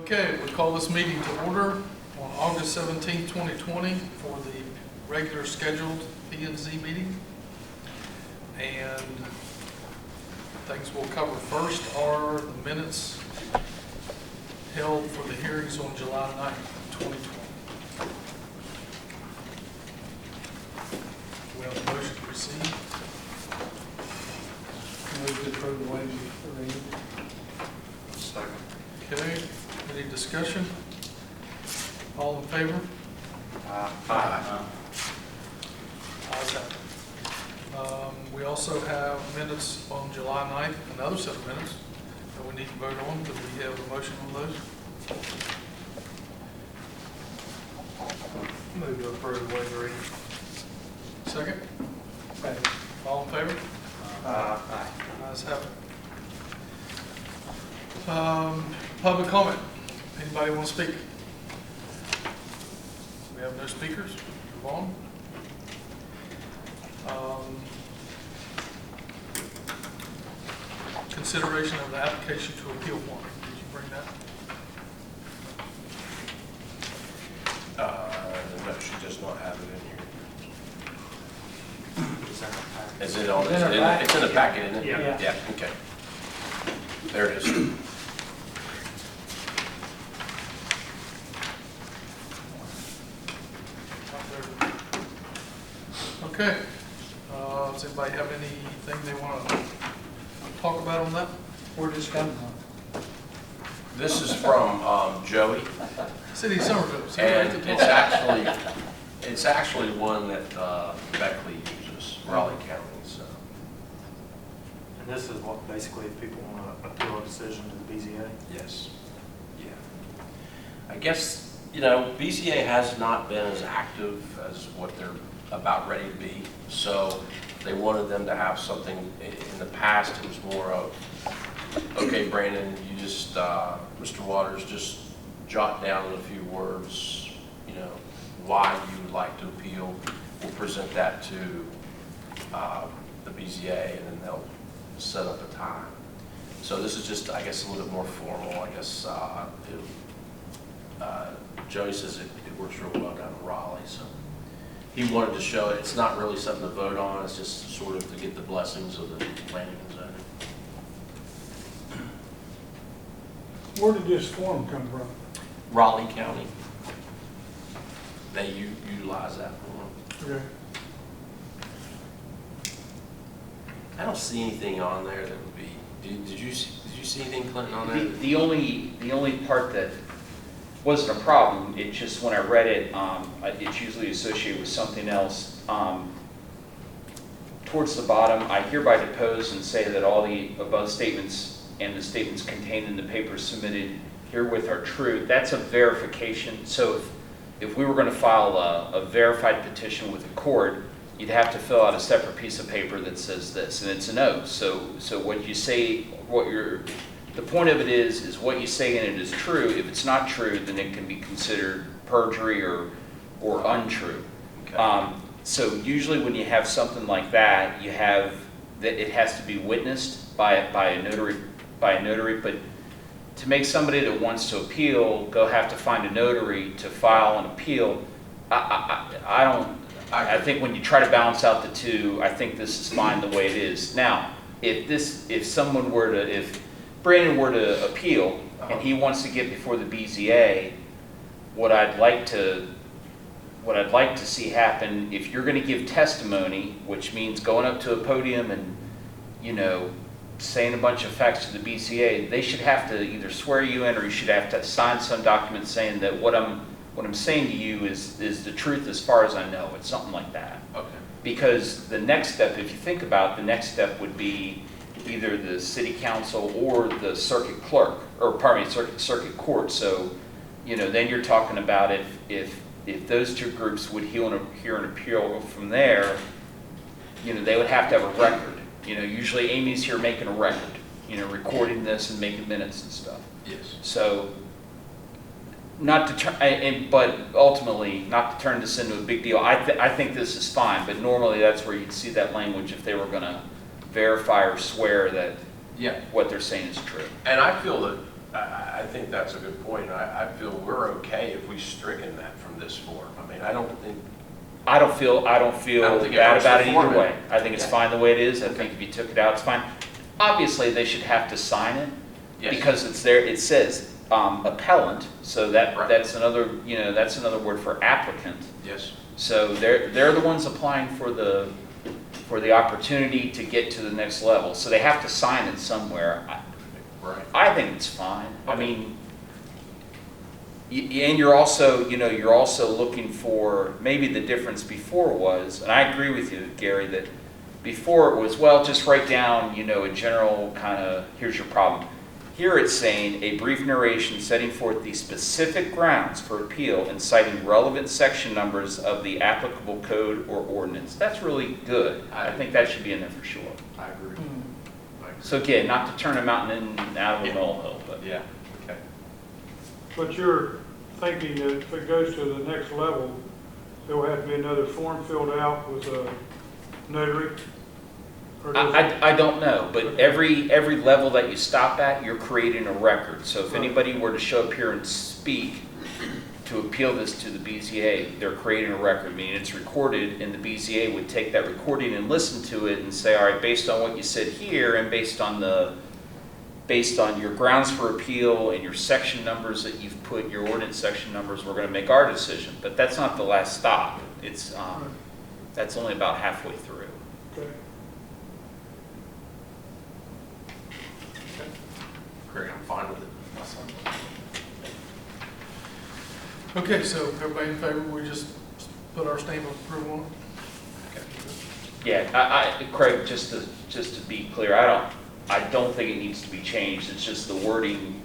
Okay, we call this meeting to order on August 17th, 2020 for the regular scheduled P&Z meeting. And things we'll cover first are the minutes held for the hearings on July 9th, 2020. We have a motion to receive. Move to approve the waivers for reading. Second. Okay, any discussion? All in favor? Aye. Ayes have it. We also have minutes on July 9th, another set of minutes that we need to vote on. Do we have a motion on those? Move to approve the waiver reading. Second? Second. All in favor? Aye. Ayes have it. Public comment. Anybody want to speak? We have no speakers. Move on. Consideration of the application to appeal warrant. Did you bring that? No, she does not have it in here. Is Is it on, It's in her packet. it's in the packet, isn't it? Yeah. Yeah, okay. There it is. Okay. Does anybody have anything they want to talk about on that? Where does this come from? This is from Joey, City of Somerville. and it's actually one that Beckley uses, Raleigh County, so. And this is what, basically, if people want to appeal a decision to the BZA? Yes, yeah. I guess, BCA has not been as active as what they're about ready to be. So they wanted them to have something. In the past, it was more of, okay, Brandon, you just, Mr. Waters, just jot down in a few words, why you would like to appeal. We'll present that to the BZA, and then they'll set up a time. So this is just, I guess, a little bit more formal. I guess Joey says it works real well down in Raleigh, so he wanted to show it. It's not really something to vote on. It's just sort of to get the blessings of the planning and zoning. Where did this form come from? Raleigh County, they utilize that form. Okay. I don't see anything on there that would be. Did you see anything, Clinton, on there? The only part that wasn't a problem, it just, when I read it, it's usually associated with something else. Towards the bottom, I hereby depose and say that all the above statements and the statements contained in the papers submitted herewith are true. That's a verification. So if we were going to file a verified petition with the court, you'd have to fill out a separate piece of paper that says this, and it's an oath. So what you say, the point of it is what you say in it is true. If it's not true, then it can be considered perjury or untrue. Okay. So usually when you have something like that, you have that it has to be witnessed by a notary. But to make somebody that wants to appeal have to find a notary to file an appeal, I think when you try to balance out the two, I think this is fine the way it is. Now, if Brandon were to appeal and he wants to get before the BZA, what I'd like to see happen, if you're going to give testimony, which means going up to a podium and, saying a bunch of facts to the BZA, they should have to either swear you in or you should have to sign some document saying that what I'm saying to you is the truth as far as I know. It's something like that. Okay. Because the next step, if you think about it, the next step would be either the city council or the circuit clerk, or pardon me, circuit court. So, then you're talking about if those two groups would hear an appeal from there, they would have to have a record. Usually Amy's here making a record, recording this and making minutes and stuff. Yes. So, but ultimately, not to turn this into a big deal. I think this is fine, but normally that's where you'd see that language if they were going to verify or swear that Yeah. what they're saying is true. And I feel that I think that's a good point. I feel we're okay if we stricken that from this form. I mean, I don't think, I don't feel think it bad hurts about the it either format. way. I think it's Yeah. fine the way it is. I think if you took it out, it's fine. Obviously, they should have to sign it yes. because it's there, it says appellant, so Right. that's another, that's another word for applicant. Yes, So they're the ones applying for the opportunity to get to the next level. So they have to sign it somewhere. right. I think it's fine. I Okay. mean, and you're also, you're also looking for, maybe the difference before was, and I agree with you, Gary, that before it was, well, just write down, a general kind of, here's your problem. Here it's saying a brief narration setting forth the specific grounds for appeal and citing relevant section numbers of the applicable code or ordinance. That's really good. I think that should be in there for sure. I agree. I agree. So again, not to turn a mountain out of a molehill, but. Yeah, okay. But you're thinking that if it goes to the next level, there'll have to be another form filled out with a notary? Or does it- I don't know, but every level that you stop at, you're creating a record. So if anybody were to show up here and speak to appeal this to the BZA, they're creating a record, meaning it's recorded, and the BZA would take that recording and listen to it and say, all right, based on what you said here and based on your grounds for appeal and your section numbers that you've put, your ordinance section numbers, we're going to make our decision. But that's not the last stop. It's that's only about halfway through. Okay. Great, I'm fine with it. Okay, so everybody in favor, we just put our stamp of approval on it? Yeah, Craig, just to be clear, I don't think it needs to be changed. It's just the wording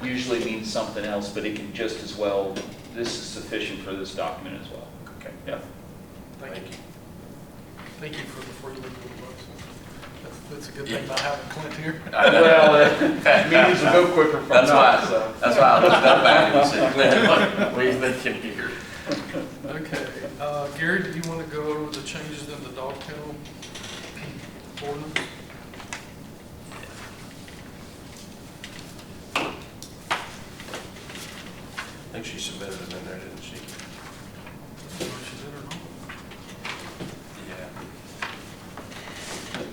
usually means something else, but it can just as well, this is sufficient for this document as well. Okay. Yeah. Thank you. Thank you for the free legal advice. That's a good thing about having Clint here. Meetings will go quicker from That's that, why, so. that's why I looked up at him and said, Glenn, what are you thinking here? Okay, Gary, do you want to go over the changes in the dog kennel ordinance? I think she submitted them in there, didn't she? Whether she did or not?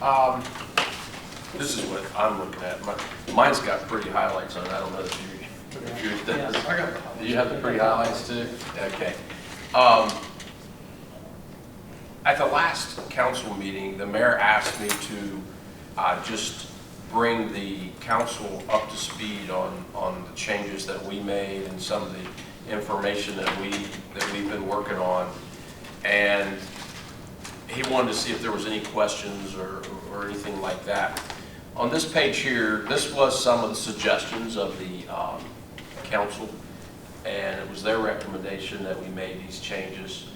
Yeah. This is what I'm looking at. Mine's got pretty highlights on it. I don't know if yours does. I got the highlights. Do you have the pretty highlights too? Okay. At the last council meeting, the mayor asked me to just bring the council up to speed on the changes that we made and some of the information that we've been working on. And he wanted to see if there was any questions or anything like that. On this page here, this was some of the suggestions of the council, and it was their recommendation that we made these changes.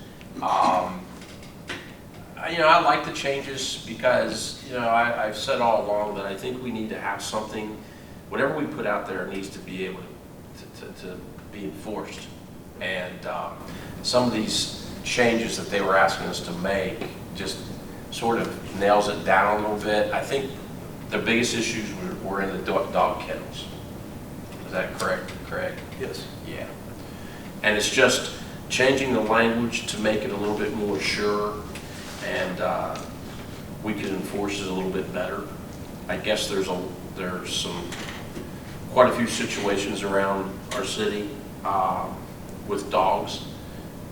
I like the changes because, I've said all along that I think we need to have something, whatever we put out there needs to be able to be enforced. And some of these changes that they were asking us to make just sort of nails it down a little bit. I think the biggest issues were in the dog kennels. Is that correct, Craig? Yes. Yeah. And it's just changing the language to make it a little bit more sure, and we can enforce it a little bit better. I guess there's quite a few situations around our city with dogs,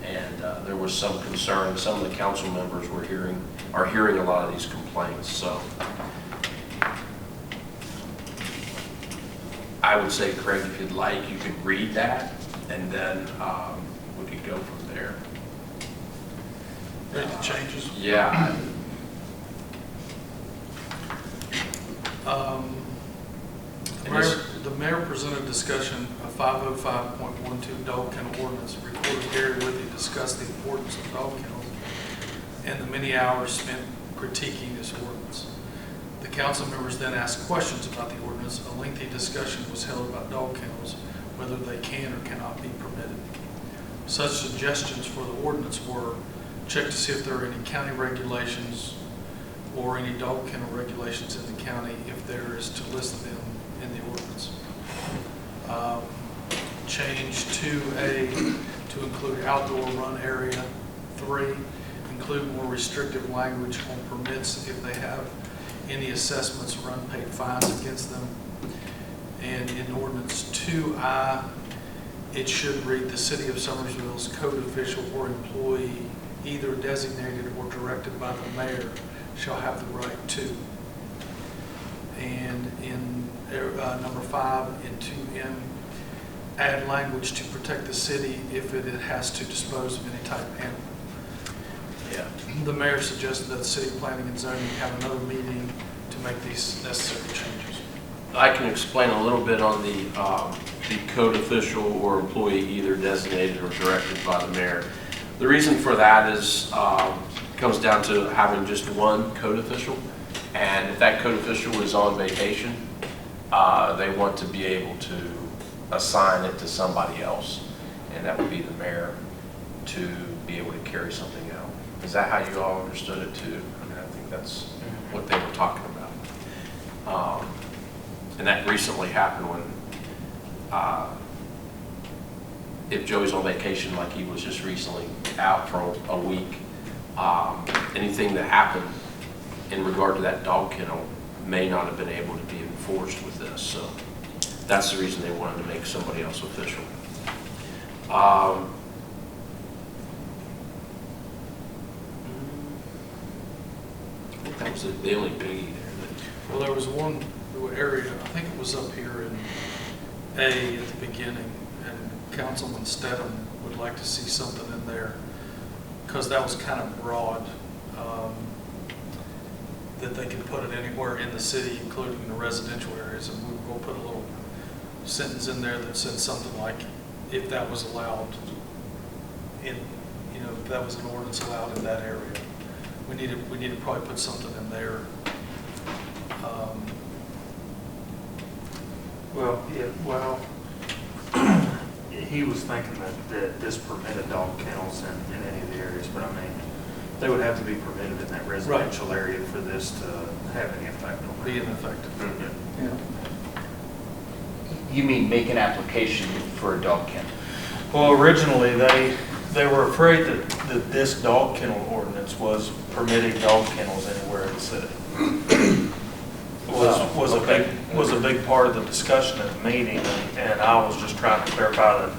and there was some concern. Some of the council members are hearing a lot of these complaints. So I would say, Craig, if you'd like, you could read that, and then we could go from there. Read the changes. Yeah. The mayor presented discussion of 505.12 dog kennel ordinance. Recorder Gary Withy discussed the importance of dog kennels and the many hours spent critiquing this ordinance. The council members then asked questions about the ordinance. A lengthy discussion was held about dog kennels, whether they can or cannot be permitted. Such suggestions for the ordinance were check to see if there are any county regulations or any dog kennel regulations in the county. If there is, to list them in the ordinance. Um, Change 2A to include outdoor run area. 3, include more restrictive language on permits if they have any assessments or unpaid fines against them. And in ordinance 2I, it should read, the city of Summersville's code official or employee, either designated or directed by the mayor, shall have the right to. And in number 5, in 2M, add language to protect the city if it has to dispose of any type of animal. Yeah. The mayor suggested that the city planning and zoning have another meeting to make these necessary changes. I can explain a little bit on the code official or employee either designated or directed by the mayor. The reason for that is, comes down to having just one code official. And if that code official is on vacation, they want to be able to assign it to somebody else. And that would be the mayor to be able to carry something out. Is that how you all understood it too? I mean, I think that's what they were talking about. And that recently happened when, if Joey's on vacation like he was just recently out for a week, anything that happened in regard to that dog kennel may not have been able to be enforced with this. So that's the reason they wanted to make somebody else official. I think that was the only biggie there. Well, there was one area, I think it was up here in A at the beginning, and Councilman Stedham would like to see something in there, because that was kind of broad, that they can put it anywhere in the city, including the residential areas, and we'll put a little sentence in there that said something like, if that was allowed in, you know, if that was an ordinance allowed in that area. We need to probably put something in there. He was thinking that this permitted dog kennels in any of the areas, but I mean, they would have to be permitted in that residential area for this to have any effect on Be that. in effect. Yeah. You mean make an application for a dog kennel? Well, originally, they were afraid that this dog kennel ordinance was permitting dog kennels anywhere in the city. Was a big part of the discussion at the meeting, and I was just trying to clarify that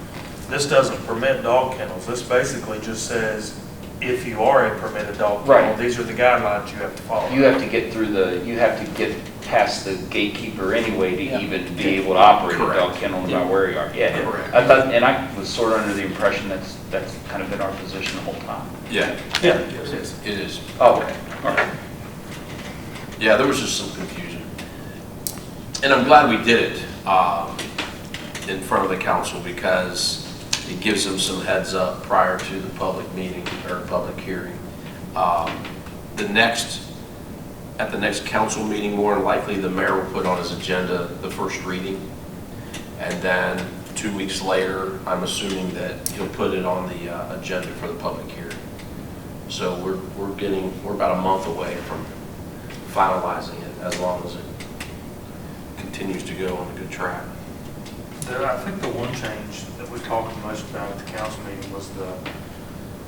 this doesn't permit dog kennels. This basically just says, if you are a permitted dog kennel, Right. these are the guidelines you have to follow. You have to get through you have to get past the gatekeeper anyway to Yeah. even be able to operate a Correct. dog kennel no matter where you are. Yeah. Correct. I thought, and I was sort of under the impression that's kind of been our position the whole time. Yeah, Yeah, it is. it is. Oh, okay, all right. Yeah, there was just some confusion. And I'm glad we did it in front of the council, because it gives them some heads up prior to the public meeting or public hearing. At the next council meeting, more than likely, the mayor will put on his agenda the first reading. And then 2 weeks later, I'm assuming that he'll put it on the agenda for the public hearing. So we're about a month away from finalizing it, as long as it continues to go on a good track. I think the one change that we talked the most about at the council meeting was the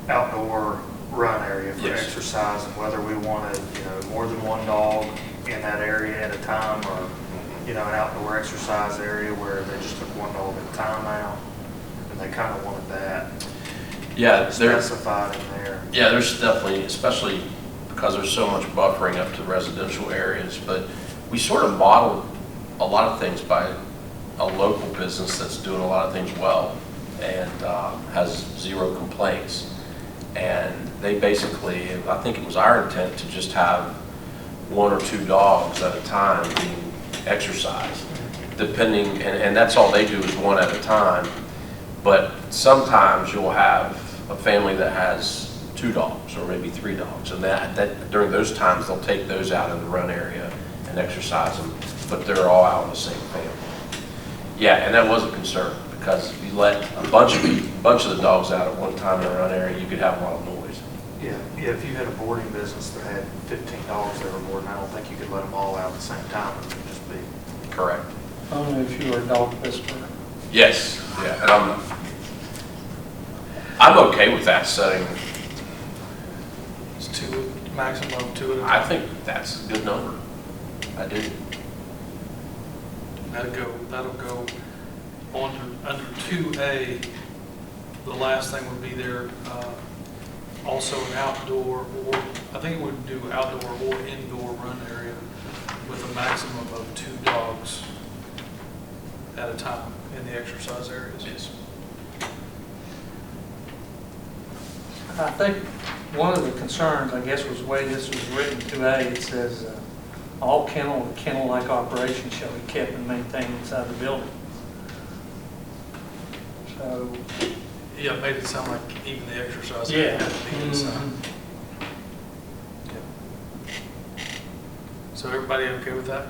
outdoor run area for Yes. exercise, and whether we wanted, more than one dog in that area at a time, or, an outdoor exercise area where they just took one dog at a time out, and they kind of wanted that Yeah, specified in there. Yeah, there's definitely, especially because there's so much buffering up to residential areas, but we sort of modeled a lot of things by a local business that's doing a lot of things well and has zero complaints. And they basically, I think it was our intent to just have 1 or 2 dogs at a time being exercised, depending, and that's all they do is 1 at a time. But sometimes you'll have a family that has 2 dogs or maybe 3 dogs, and that during those times they'll take those out in the run area and exercise them, but they're all out in the same family. Yeah, and that was a concern, because if you let a bunch of the dogs out at one time in the run area, you could have a lot of noise. Yeah, if you had a boarding business that had 15 dogs they were boarding, I don't think you could let them all out at the same time. It would just be, Correct. Only if you were a dog whisperer. Yes, yeah, and I'm okay with that setting. It's two, maximum of two at a I time. think that's a good number. I do. That'll go on to, under 2A, the last thing would be there, also an outdoor, or, I think it would do outdoor or indoor run area with a maximum of 2 dogs at a time in the exercise areas. Yes. I think one of the concerns, I guess, was the way this was written, 2A, it says, all kennel and kennel-like operations shall be kept and maintained inside the building. So, Yeah, it made it sound like even the exercise yeah. area had to be inside. Mhm. So everybody okay with that?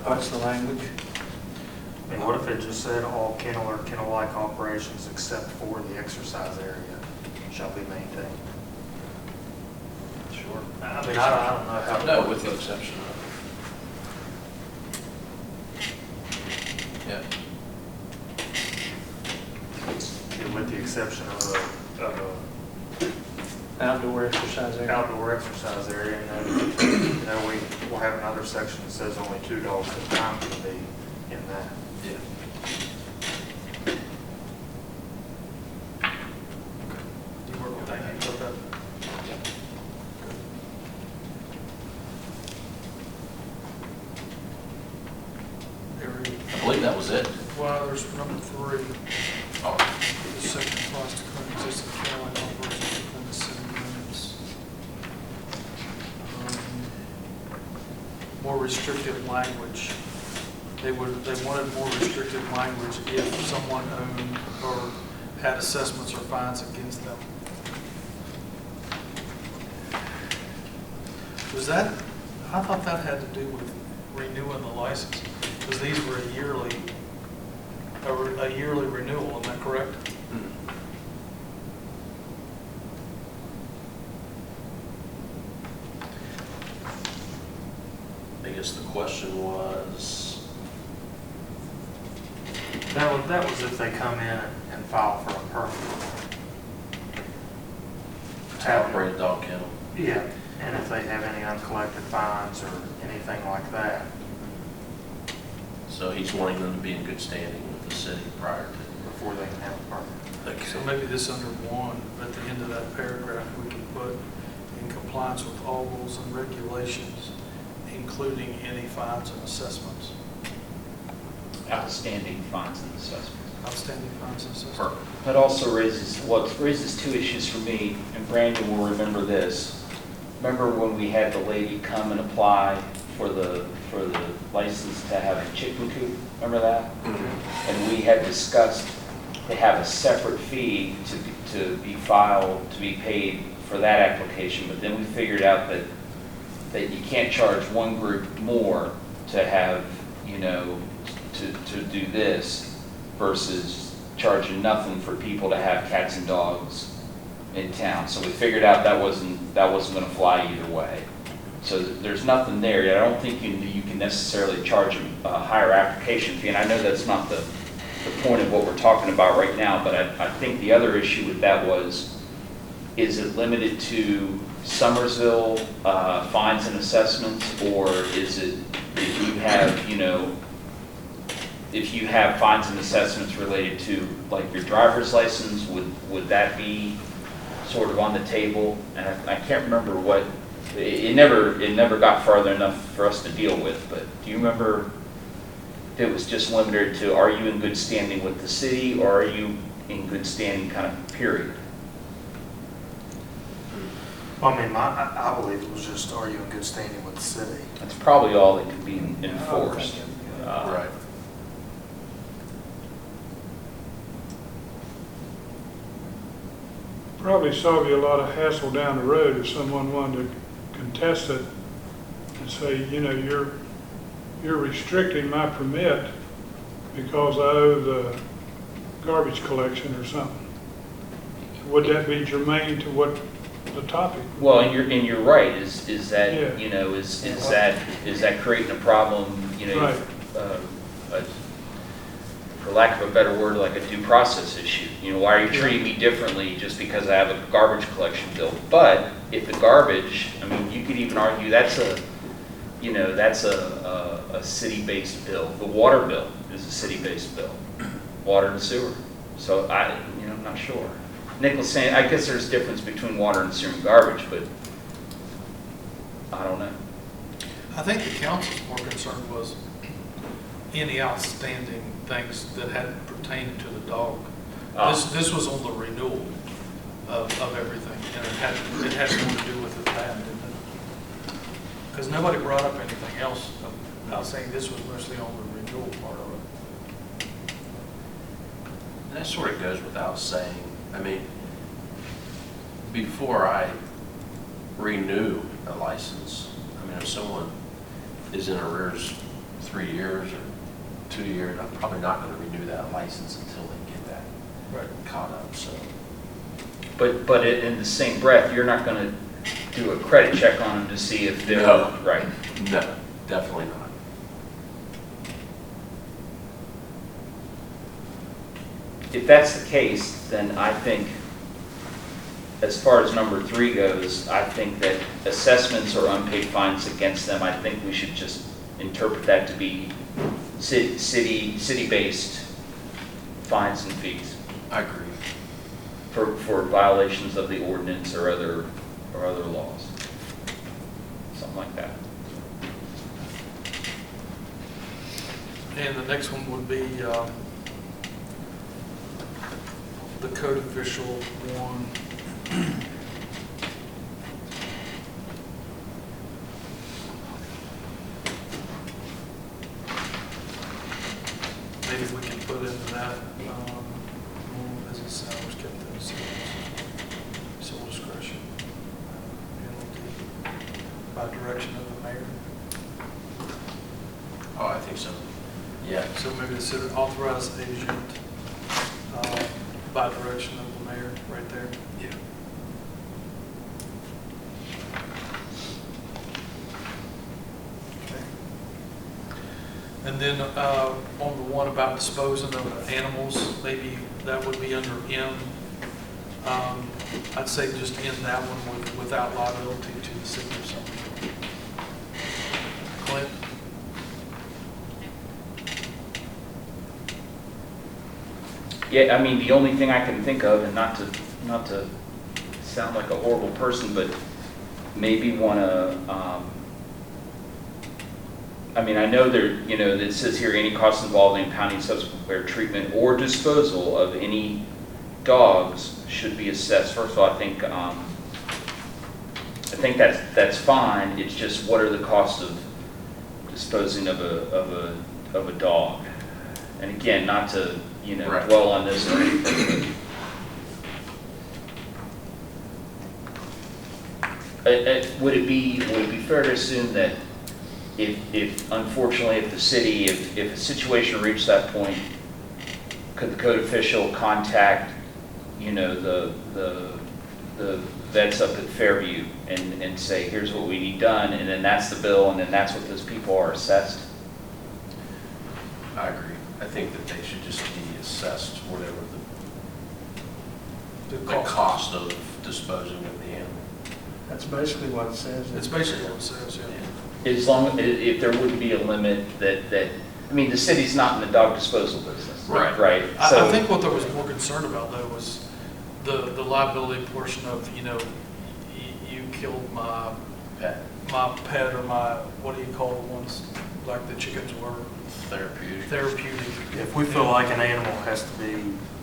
That's the language. I mean, what if it just said all kennel or kennel-like operations except for the exercise area shall be maintained? Sure. I mean, I don't know how. No, with the exception of. Yeah. With the exception of Outdoor exercise a area. outdoor exercise area, and then, we'll have another section that says only 2 dogs at a time can be in that. Yeah. You work with that, you got that? Every, I believe that was it. well, there's number 3. Oh, The second applies to current existing kennel operations within the city limits. More restrictive language. They wanted more restrictive language if someone owned or had assessments or fines against them. Was that, I thought that had to do with renewing the license, because these were a yearly renewal, isn't that correct? I guess the question was, That was if they come in and file for a permit. to operate a dog kennel. Yeah, and if they have any uncollected fines or anything like that. So he's wanting them to be in good standing with the city prior to. Before they can have a permit. So maybe this under 1, at the end of that paragraph, we can put in compliance with all rules and regulations, including any fines and assessments. Outstanding fines and assessments. Outstanding fines and assessments. Perfect. That also raises, well, it raises 2 issues for me, and Brandon will remember this. Remember when we had the lady come and apply for the license to have a chicken coop? Remember that? And we had discussed to have a separate fee to be filed, to be paid for that application, but then we figured out that you can't charge one group more to have, to do this versus charging nothing for people to have cats and dogs in town. So we figured out that wasn't going to fly either way. So there's nothing there yet. I don't think you can necessarily charge a higher application fee, and I know that's not the point of what we're talking about right now, but I think the other issue with that was, is it limited to Summersville fines and assessments, or is it if you have fines and assessments related to like your driver's license, would that be sort of on the table? And I can't remember what, it never got farther enough for us to deal with, but do you remember if it was just limited to, are you in good standing with the city, or are you in good standing kind of period? I mean, I believe it was just, are you in good standing with the city? That's probably all that can be enforced. Right. Probably solve you a lot of hassle down the road if someone wanted to contest it and say, you're restricting my permit because I owe the garbage collection or something. Would that be germane to what the topic? Well, and you're right. Is that Yeah. is that creating a problem? Right. for lack of a better word, like a due process issue. You know, why are you treating me differently just because I have a garbage collection bill? But if the garbage, I mean, you could even argue that's a, you know, that's a city-based bill. The water bill is a city-based bill, water and sewer. So I'm not sure. Nick was saying, I guess there's a difference between water and sewer and garbage, but I don't know. I think the council's more concerned was any outstanding things that hadn't pertained to the dog. This was on the renewal of everything, and it had more to do with that, didn't it? Because nobody brought up anything else. I was saying this was mostly on the renewal part of it. That sort of goes without saying. I mean, before I renew a license, I mean, if someone is in arrears 3 years or 2 years, I'm probably not going to renew that license until they get that caught up, so. But in the same breath, you're not going to do a credit check on them to see if they're, No. right? No, definitely not. If that's the case, then I think, as far as number 3 goes, I think that assessments or unpaid fines against them, I think we should just interpret that to be city-based fines and fees I agree. for violations of the ordinance or other laws. Something like that. And the next one would be the code official one. Maybe we can put into that, business hours kept in sole discretion. Penalty by direction of the mayor. Oh, I think so. Yeah. So maybe consider authorized agent by direction of the mayor, right there. Yeah. Okay. And then on the one about disposing of animals, maybe that would be under M. I'd say just end that one without liability to the city or something. Clint? Yeah, I mean, the only thing I can think of, and not to sound like a horrible person, but maybe want to, I mean, I know there, you know, it says here, any costs involved in impounding, subsequent care, treatment, or disposal of any dogs should be assessed. First of all, I think that's fine. It's just, what are the costs of disposing of a dog? And again, not to, you know, Right. dwell on this or anything. Would it be fair to assume that if unfortunately, if the city, if a situation reached that point, could the code official contact, you know, the vets up at Fairview and say, here's what we need done, and then that's the bill, and then that's what those people are assessed? I agree. I think that they should just be assessed whatever the cost of disposing of the animal. That's basically what it says. It's basically what it says, yeah. As long, if there wouldn't be a limit that, I mean, the city's not in the dog disposal business. Right. Right. I think what I was more concerned about though was the liability portion of, you know, you killed my Pet. or my, what do you call the ones, like the chickens were therapeutic. If we feel like an animal has to be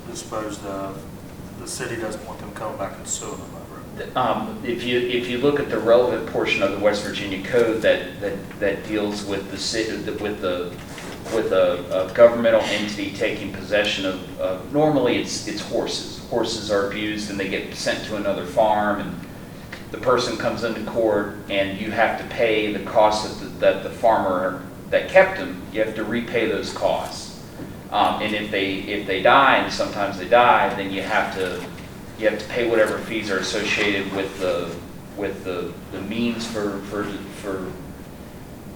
disposed of, the city doesn't want them coming back and suing them over it. If you look at the relevant portion of the West Virginia Code that deals with the city, with a governmental entity taking possession of normally it's horses. Horses are abused and they get sent to another farm, and the person comes into court and you have to pay the costs that the farmer that kept them. You have to repay those costs. And if they die, and sometimes they die, then you have to pay whatever fees are associated with the means for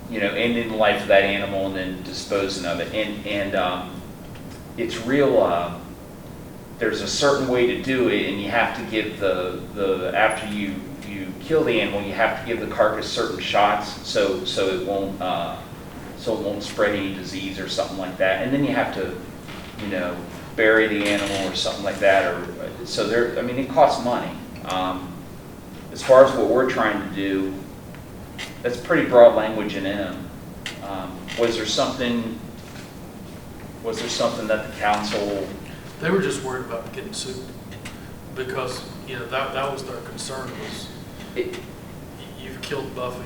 you know, ending the life of that animal and then disposing of it. And it's real, there's a certain way to do it, and you have to give after you kill the animal, you have to give the carcass certain shots, so it won't spread any disease or something like that. And then you have to, bury the animal or something like that, so it costs money. As far as what we're trying to do, that's pretty broad language in M. Was there something that the council? They were just worried about getting sued because, that was their concern was you've killed Buffy.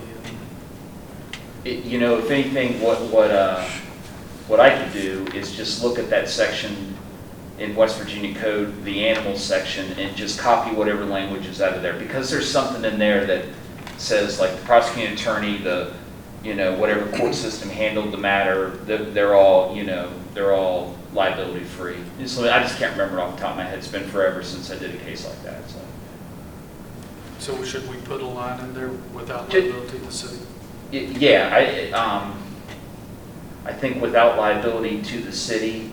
If anything, what I could do is just look at that section in West Virginia Code, the animals section, and just copy whatever language is out of there, because there's something in there that says, like, the prosecuting attorney, whatever court system handled the matter, they're all liability free. So I just can't remember off the top of my head. It's been forever since I did a case like that. So should we put a line in there without liability to the city? Yeah, I think without liability to the city,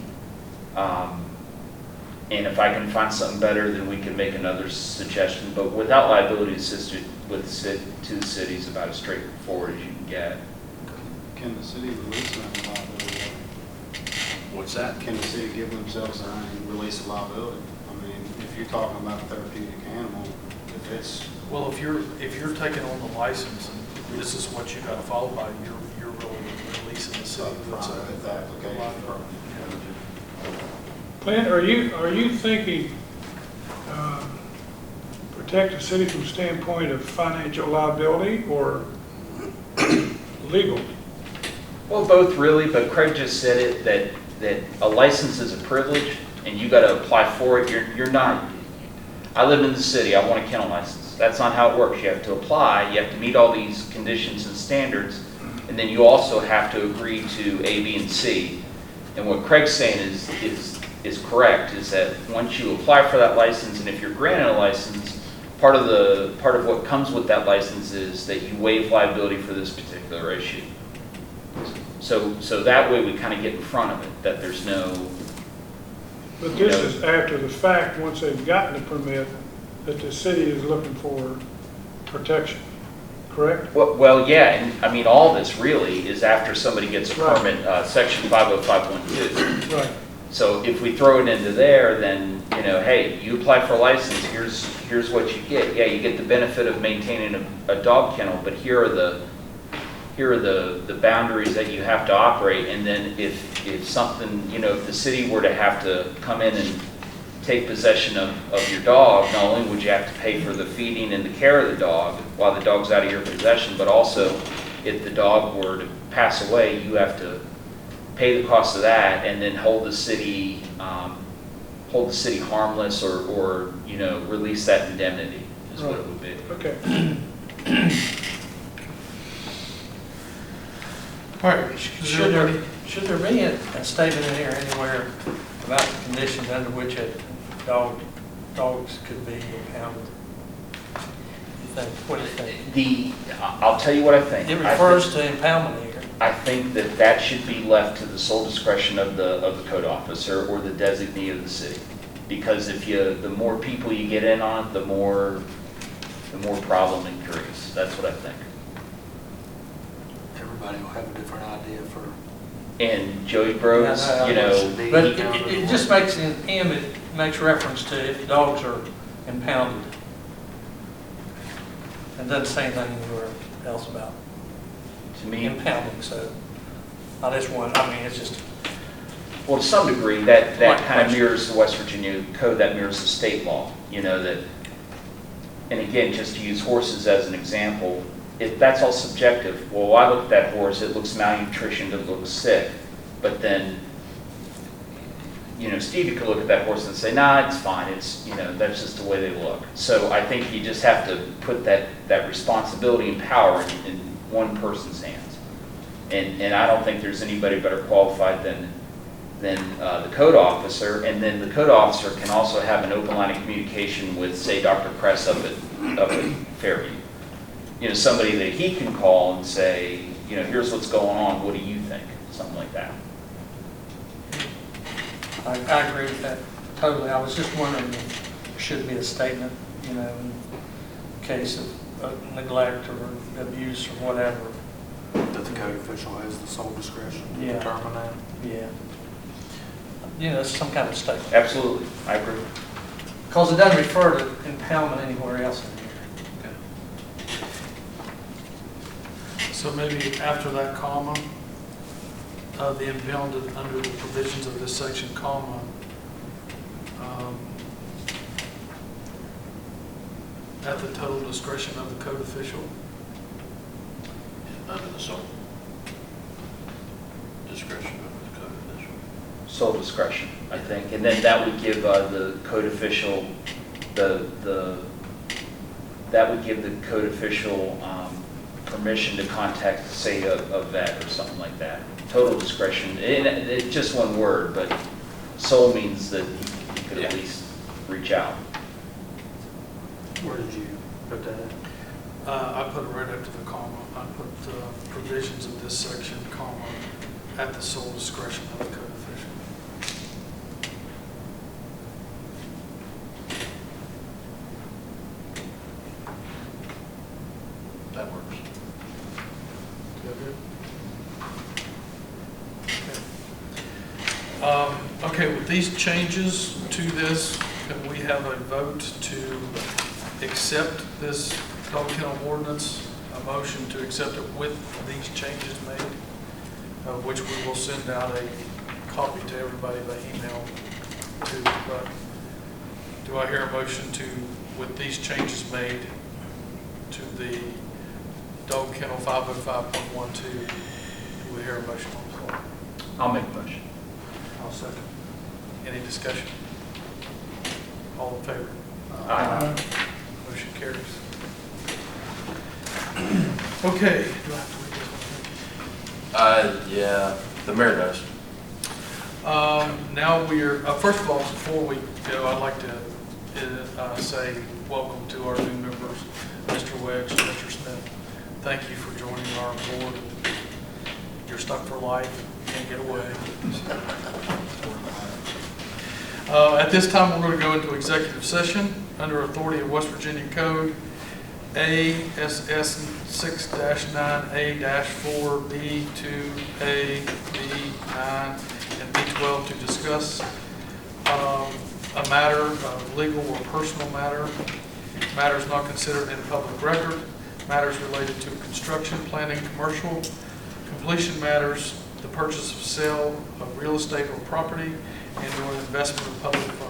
and if I can find something better, then we can make another suggestion. But without liability to the city is about as straightforward as you can get. Can the city release them liability? What's that? Can the city give themselves their own release of liability? I mean, if you're talking about a therapeutic animal, if it's... Well, if you're taking on the license and this is what you got to follow by, you're really releasing the city. That's private application. Clint, are you thinking protect the city from standpoint of financial liability or legal? Well, both really, but Craig just said it, that a license is a privilege, and you got to apply for it. You're not, I live in the city, I want a kennel license. That's not how it works. You have to apply, you have to meet all these conditions and standards, and then you also have to agree to A, B, and C. And what Craig's saying is correct, is that once you apply for that license, and if you're granted a license, part of what comes with that license is that you waive liability for this particular issue. So that way we kind of get in front of it, that there's no... But this is after the fact, once they've gotten the permit, that the city is looking for protection, correct? Well, yeah, and all this really is after somebody gets a Right. permit, section 50512. Right. So if we throw it into there, then, hey, you apply for a license, here's what you get. Yeah, you get the benefit of maintaining a dog kennel, but here are the boundaries that you have to operate. And then if something, if the city were to have to come in and take possession of your dog, not only would you have to pay for the feeding and the care of the dog while the dog's out of your possession, but also if the dog were to pass away, you have to pay the cost of that and then hold the city harmless or release that indemnity is what it would be. Okay. All right. Should there be a statement in here anywhere about the conditions under which dogs could be impounded? What do you think? I'll tell you what I think. It refers to impoundment here. I think that should be left to the sole discretion of the code officer or the designee of the city. Because the more people you get in on it, the more problem it creates. That's what I think. Everybody will have a different idea for. And Joey Bros, But it just makes, in M, it makes reference to if dogs are impounded. It doesn't say anything anywhere else about to me, impounding, so it's just. well, to some degree, that Right, kind of question. mirrors the West Virginia code, that mirrors the state law, that, and again, just to use horses as an example, that's all subjective. Well, I look at that horse, it looks malnutritioned, it looks sick, but then, Stevie could look at that horse and say, nah, it's fine, it's, that's just the way they look. So I think you just have to put that responsibility and power in one person's hands. And I don't think there's anybody better qualified than the code officer, and then the code officer can also have an open line of communication with, say, Dr. Kress up at Fairview. Somebody that he can call and say, here's what's going on, what do you think? Something like that. I agree with that totally. I was just wondering if there should be a statement, you know, in case of neglect or abuse or whatever. That the code official has the sole discretion to Yeah. determine that. Yeah. You know, some kind of statement. Absolutely, I agree. Because it doesn't refer to impoundment anywhere else in here. So maybe after that comma, the impounded under the provisions of this section, comma, at the total discretion of the code official. Under the sole discretion of the code official. Sole discretion, I think, and then that would give the code official, that would give the code official permission to contact, say, a vet or something like that. Total discretion, it's just one word, but sole means that he could at Yeah. least reach out. Where did you put that in? I put it right after the comma. I put provisions of this section, comma, at the sole discretion of the code official. That works. Is that good? Okay, with these changes to this, can we have a vote to accept this dog kennel ordinance? A motion to accept it with these changes made, which we will send out a copy to everybody by email to, do I hear a motion to, with these changes made to the dog kennel 505.12? Do we hear a motion on the floor? I'll make a motion. I'll second. Any discussion? All in favor? Aye. Motion carries. Okay. Do I have to read this Yeah, the mayor knows. one? Now first of all, before we go, I'd like to say welcome to our new members, Mr. Wedge and Mr. Smith. Thank you for joining our board. You're stuck for life, can't get away. At this time, we're going to go into executive session under authority of West Virginia Code ASS 6-9A-4, B2A, B9, and B12 to discuss a matter, a legal or personal matter, matters not considered in public record, matters related to construction, planning, commercial, completion matters, the purchase of sale of real estate or property, and/or investment of public funds.